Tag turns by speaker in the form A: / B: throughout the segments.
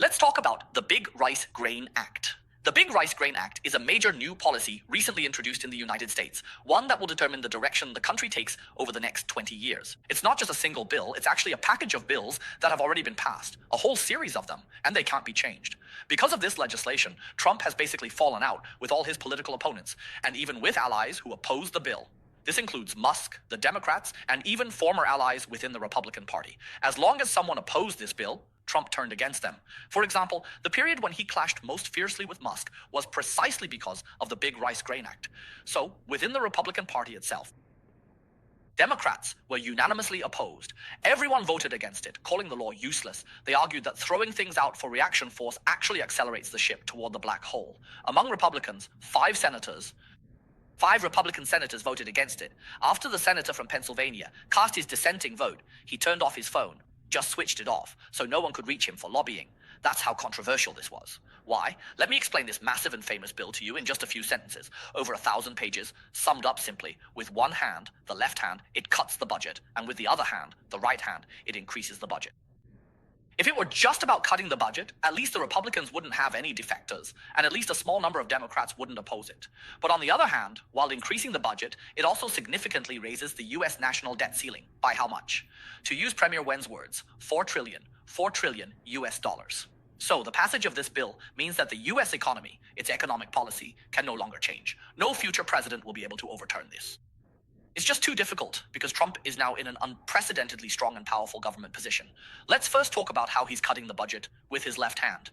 A: Let's talk about the Big Rice Grain Act. The Big Rice Grain Act is a major new policy recently introduced in the United States, one that will determine the direction the country takes over the next 20 years. It's not just a single bill, it's actually a package of bills that have already been passed, a whole series of them, and they can't be changed. Because of this legislation, Trump has basically fallen out with all his political opponents, and even with allies who oppose the bill. This includes Musk, the Democrats, and even former allies within the Republican Party. As long as someone opposed this bill, Trump turned against them. For example, the period when he clashed most fiercely with Musk was precisely because of the Big Rice Grain Act. So, within the Republican Party itself, Democrats were unanimously opposed. Everyone voted against it, calling the law useless. They argued that throwing things out for reaction force actually accelerates the ship toward the black hole. Among Republicans, five Republican senators voted against it. After the senator from Pennsylvania cast his dissenting vote, he turned off his phone, just switched it off, so no one could reach him for lobbying. That's how controversial this was. Why? Let me explain this massive and famous bill to you in just a few sentences. Over 1,000 pages, summed up simply. With one hand, the left hand, it cuts the budget, and with the other hand, the right hand, it increases the budget. If it were just about cutting the budget, at least the Republicans wouldn't have any defectors, and at least a small number of Democrats wouldn't oppose it. But on the other hand, while increasing the budget, it also significantly raises the US national debt ceiling. By how much? To use Premier Wen's words, 4 trillion US dollars. So the passage of this bill means that the US economy, its economic policy, can no longer change. No future president will be able to overturn this. It's just too difficult because Trump is now in an unprecedentedly strong and powerful government position. Let's first talk about how he's cutting the budget with his left hand.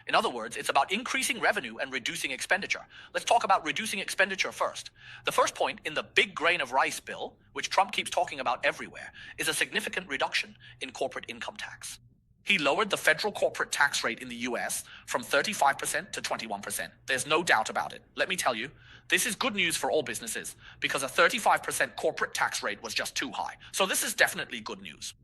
A: In other words, it's about increasing revenue and reducing expenditure. Let's talk about reducing expenditure first. The first point in the Big Grain of Rice bill, which Trump keeps talking about everywhere, is a significant reduction in corporate income tax. He lowered the federal corporate tax rate in the US from 35% to 21%. There's no doubt about it. Let me tell you, this is good news for all businesses because a 35% corporate tax rate was just too high. So this is definitely good news.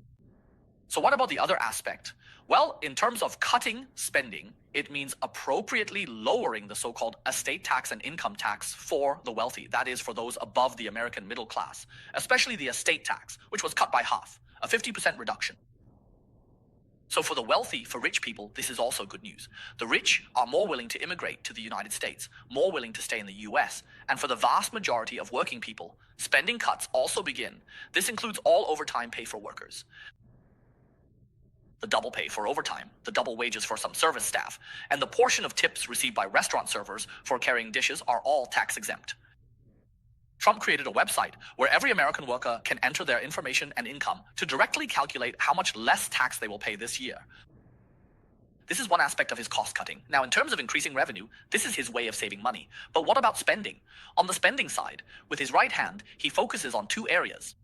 A: So what about the other aspect? Well, in terms of cutting spending, it means appropriately lowering the so-called estate tax and income tax for the wealthy. That is, for those above the American middle class, especially the estate tax, which was cut by half, a 50% reduction. So for the wealthy, for rich people, this is also good news. The rich are more willing to immigrate to the United States, more willing to stay in the US. And for the vast majority of working people, spending cuts also begin. This includes all overtime pay for workers, the double pay for overtime, the double wages for some service staff, and the portion of tips received by restaurant servers for carrying dishes are all tax exempt. Trump created a website where every American worker can enter their information and income to directly calculate how much less tax they will pay this year. This is one aspect of his cost cutting. Now, in terms of increasing revenue, this is his way of saving money. But what about spending? On the spending side, with his right hand, he focuses on two areas.